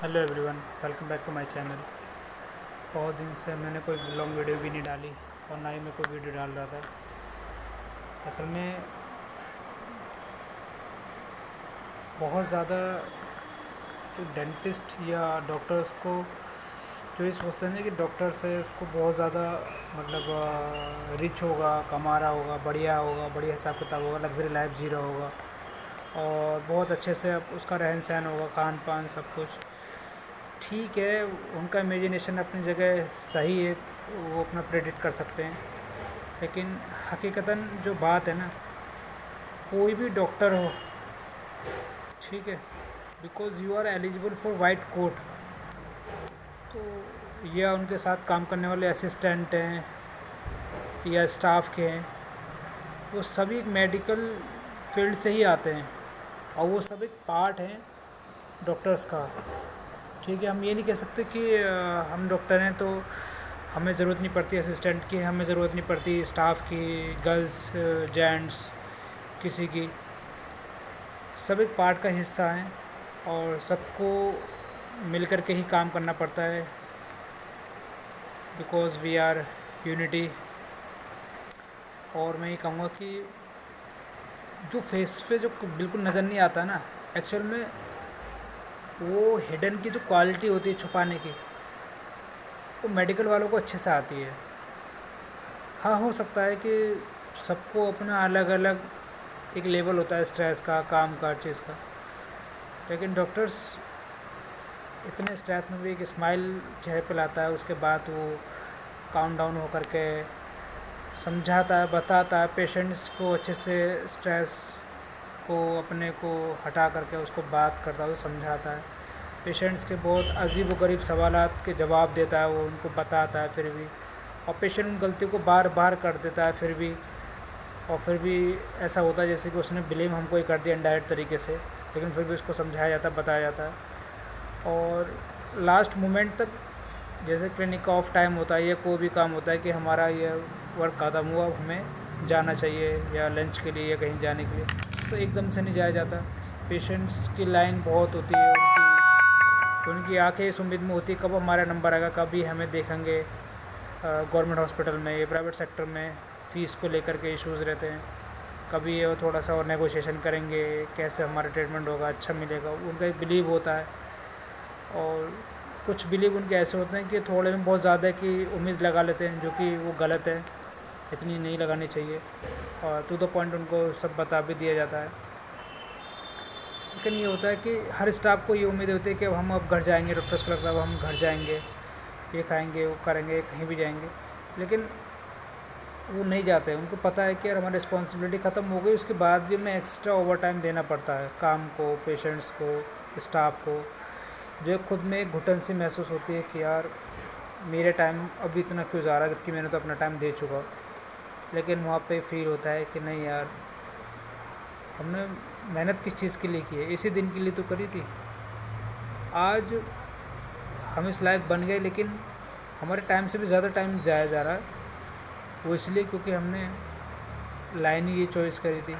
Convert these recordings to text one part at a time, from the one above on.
Hello everyone, welcome back to my channel. बहुत दिन से मैंने कोई लॉन्ग वीडियो भी नहीं डाली और ना ही मैं कोई वीडियो डाल रहा था। असल में बहुत ज़्यादा डेंटिस्ट या डॉक्टर्स को जो ये सोचते हैं ना कि डॉक्टर से उसको बहुत ज़्यादा रिच होगा, कमा रहा होगा, बढ़िया हिसाब किताब होगा, लग्जरी लाइफ जी रहा होगा और बहुत अच्छे से उसका रहन सहन होगा, खान पान सब कुछ ठीक है। उनका इमेजिनेशन अपनी जगह सही है, वो अपना प्रेडिक्ट कर सकते हैं। लेकिन हकीकतन जो बात है ना, कोई भी डॉक्टर हो, ठीक है, because you are eligible for white coat, तो या उनके साथ काम करने वाले असिस्टेंट हैं या स्टाफ के हैं, वो सभी एक मेडिकल फील्ड से ही आते हैं और वो सब एक पार्ट हैं डॉक्टर्स का। ठीक है, हम ये नहीं कह सकते कि हम डॉक्टर हैं तो हमें ज़रूरत नहीं पड़ती असिस्टेंट की, हमें ज़रूरत नहीं पड़ती स्टाफ की, गर्ल्स जेंट्स किसी की। सब एक पार्ट का हिस्सा हैं और सबको मिल कर के ही काम करना पड़ता है, बिकॉज वी आर यूनिटी। और मैं ये कहूँगा कि जो फेस पे जो बिल्कुल नज़र नहीं आता ना, एक्चुअल में वो हिडन की जो क्वालिटी होती है छुपाने की, वो मेडिकल वालों को अच्छे से आती है। हाँ, हो सकता है कि सबको अपना अलग अलग एक लेवल होता है स्ट्रेस का, काम का, हर चीज़ का, लेकिन डॉक्टर्स इतने स्ट्रेस में भी एक स्माइल चेहरे पे लाता है, उसके बाद वो काउंट डाउन होकर के समझाता है, बताता है पेशेंट्स को अच्छे से, स्ट्रेस को अपने को हटा करके उसको बात करता है, वो समझाता है। पेशेंट्स के बहुत अजीब व गरीब सवालात के जवाब देता है, वो उनको बताता है फिर भी, और पेशेंट उन गलतियों को बार बार कर देता है फिर भी, और फिर भी ऐसा होता है जैसे कि उसने ब्लेम हमको ही कर दिया इनडायरेक्ट तरीके से, लेकिन फिर भी उसको समझाया जाता है, बताया जाता है। और लास्ट मोमेंट तक, जैसे क्लिनिक का ऑफ टाइम होता है या कोई भी काम होता है कि हमारा ये वर्क ख़त्म हुआ, हमें जाना चाहिए या लंच के लिए या कहीं जाने के लिए, तो एकदम से नहीं जाया जाता। पेशेंट्स की लाइन बहुत होती है, उनकी आंखें इस उम्मीद में होती है कब हमारा नंबर आएगा, कभी हमें देखेंगे। गवर्नमेंट हॉस्पिटल में या प्राइवेट सेक्टर में फ़ीस को लेकर के इश्यूज़ रहते हैं, कभी ये थोड़ा सा और नेगोशिएशन करेंगे, कैसे हमारा ट्रीटमेंट होगा, अच्छा मिलेगा, उनका एक बिलीव होता है। और कुछ बिलीव उनके ऐसे होते हैं कि थोड़े में बहुत ज़्यादा की उम्मीद लगा लेते हैं, जो कि वो गलत है, इतनी नहीं लगानी चाहिए, और टू द पॉइंट उनको सब बता भी दिया जाता है। लेकिन ये होता है कि हर स्टाफ को ये उम्मीद होती है कि अब हम अब घर जाएंगे, डॉक्टर्स को लगता है अब हम घर जाएंगे, ये खाएंगे, वो करेंगे, कहीं भी जाएंगे, लेकिन वो नहीं जाते। उनको पता है कि यार हमारी रिस्पॉन्सिबिलिटी ख़त्म हो गई, उसके बाद भी हमें एक्स्ट्रा ओवर टाइम देना पड़ता है काम को, पेशेंट्स को, स्टाफ को, जो खुद में एक घुटन सी महसूस होती है कि यार मेरे टाइम अभी इतना क्यों जा रहा है, जबकि मैंने तो अपना टाइम दे चुका। लेकिन वहाँ पे फील होता है कि नहीं यार, हमने मेहनत किस चीज़ के लिए की है, इसी दिन के लिए तो करी थी। आज हम इस लायक बन गए, लेकिन हमारे टाइम से भी ज़्यादा टाइम जाया जा रहा है, वो इसलिए क्योंकि हमने लाइन ही ये चॉइस करी थी।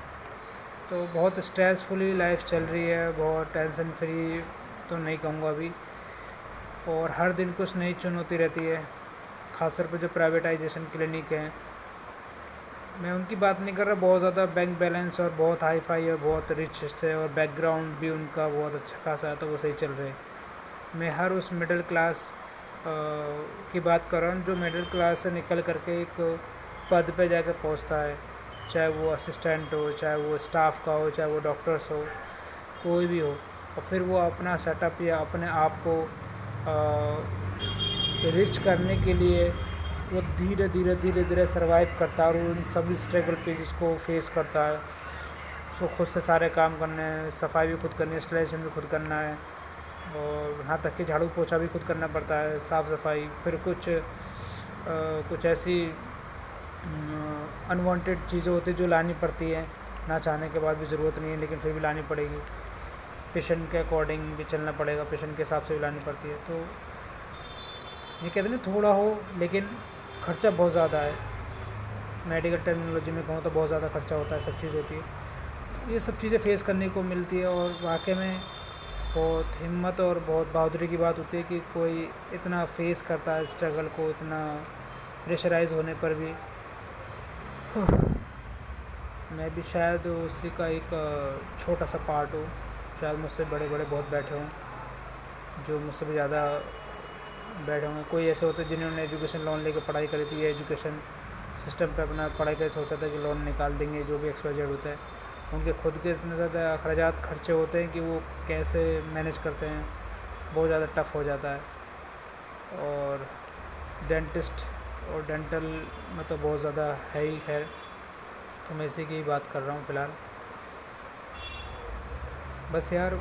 तो बहुत स्ट्रेसफुली लाइफ चल रही है, बहुत टेंशन फ्री तो नहीं कहूँगा अभी, और हर दिन कुछ नई चुनौती रहती है। ख़ासतौर पर जो प्राइवेटाइजेशन क्लिनिक हैं, मैं उनकी बात नहीं कर रहा, बहुत ज़्यादा बैंक बैलेंस और बहुत हाई फाई और बहुत रिच है और बैकग्राउंड भी उनका बहुत अच्छा खासा है, तो वो सही चल रहे हैं। मैं हर उस मिडिल क्लास की बात कर रहा हूँ जो मिडिल क्लास से निकल करके एक पद पे जाकर पहुँचता है, चाहे वो असिस्टेंट हो, चाहे वो स्टाफ का हो, चाहे वो डॉक्टर्स हो, कोई भी हो, और फिर वो अपना सेटअप या अपने आप को रिच करने के लिए वो धीरे धीरे धीरे धीरे सर्वाइव करता है, और उन सभी स्ट्रगल फेजेस को फेस करता है। उसको खुद से सारे काम करने हैं, सफाई भी खुद करनी है, इंस्टॉलेशन भी खुद करना है, और यहाँ तक कि झाड़ू पोछा भी खुद करना पड़ता है, साफ़ सफाई। फिर कुछ ऐसी अनवांटेड चीज़ें होती हैं जो लानी पड़ती हैं, ना चाहने के बाद भी, ज़रूरत नहीं है लेकिन फिर भी लानी पड़ेगी, पेशेंट के अकॉर्डिंग भी चलना पड़ेगा, पेशेंट के हिसाब से भी लानी पड़ती है। तो ये कहते नहीं थोड़ा हो, लेकिन खर्चा बहुत ज़्यादा है। मेडिकल टेक्नोलॉजी में कहूँ तो बहुत ज़्यादा खर्चा होता है, सब चीज़ होती है, ये सब चीज़ें फेस करने को मिलती है। और वाकई में बहुत हिम्मत और बहुत बहादुरी की बात होती है कि कोई इतना फेस करता है स्ट्रगल को, इतना प्रेशराइज होने पर भी। मैं भी शायद उसी का एक छोटा सा पार्ट हूँ। शायद मुझसे बड़े बड़े बहुत बैठे हों, जो मुझसे भी ज़्यादा बैठे होंगे। कोई ऐसे होते हैं जिन्होंने एजुकेशन लोन लेकर पढ़ाई करी थी, या एजुकेशन सिस्टम पे अपना पढ़ाई का सोचा था कि लोन निकाल देंगे, जो भी एक्सपायर्ड होता है। उनके खुद के इतने ज़्यादा अखराजात खर्चे होते हैं कि वो कैसे मैनेज करते हैं, बहुत ज़्यादा टफ हो जाता है। और डेंटिस्ट और डेंटल में तो बहुत ज़्यादा है ही। खैर, तो मैं इसी की बात कर रहा हूँ फ़िलहाल। बस यार,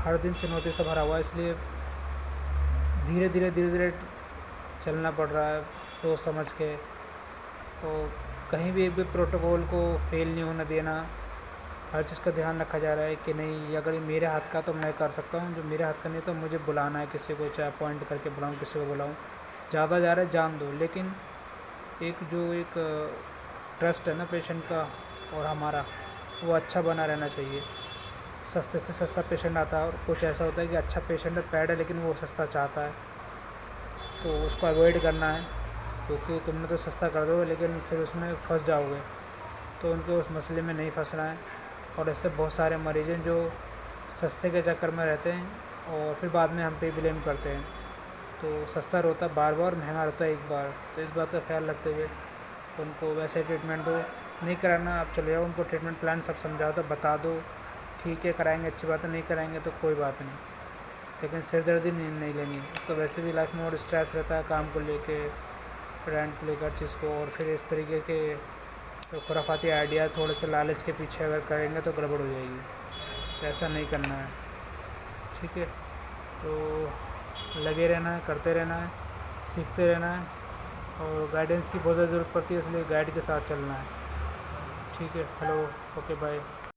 हर दिन चुनौती से भरा हुआ है, इसलिए धीरे धीरे धीरे धीरे चलना पड़ रहा है सोच समझ के। तो कहीं भी एक भी प्रोटोकॉल को फेल नहीं होने देना, हर चीज़ का ध्यान रखा जा रहा है कि नहीं, अगर ये मेरे हाथ का तो मैं कर सकता हूँ, जो मेरे हाथ का नहीं तो मुझे बुलाना है किसी को, चाहे अपॉइंट करके बुलाऊँ, किसी को बुलाऊँ। ज़्यादा जा रहा है जान दो, लेकिन एक ट्रस्ट है ना पेशेंट का और हमारा, वो अच्छा बना रहना चाहिए। सस्ते से सस्ता पेशेंट आता है, और कुछ ऐसा होता है कि अच्छा पेशेंट है, पैड है, लेकिन वो सस्ता चाहता है, तो उसको अवॉइड करना है। क्योंकि तुमने तो सस्ता कर दो, लेकिन फिर उसमें फंस जाओगे, तो उनको उस मसले में नहीं फंसना है। और ऐसे बहुत सारे मरीज़ हैं जो सस्ते के चक्कर में रहते हैं और फिर बाद में हम पे ब्लेम करते हैं। तो सस्ता रोता बार बार, महंगा रोता एक बार। तो इस बात का ख्याल रखते हुए उनको वैसे ट्रीटमेंट दो। नहीं कराना, आप चले जाओ, उनको ट्रीटमेंट प्लान सब समझाओ, तो बता दो, ठीक है कराएंगे, अच्छी बात है, नहीं कराएंगे तो कोई बात नहीं, लेकिन सिरदर्दी नहीं लेनी। तो वैसे भी लाइफ में और स्ट्रेस रहता है, काम को लेके, रेंट को लेकर चीज़ को, और फिर इस तरीके के तो खुराफाती आइडिया थोड़े से लालच के पीछे अगर करेंगे तो गड़बड़ हो जाएगी। तो ऐसा नहीं करना है, ठीक है। तो लगे रहना है, करते रहना है, सीखते रहना है, और गाइडेंस की बहुत ज़्यादा ज़रूरत पड़ती है, इसलिए गाइड के साथ चलना है, ठीक है। Hello, okay, bye.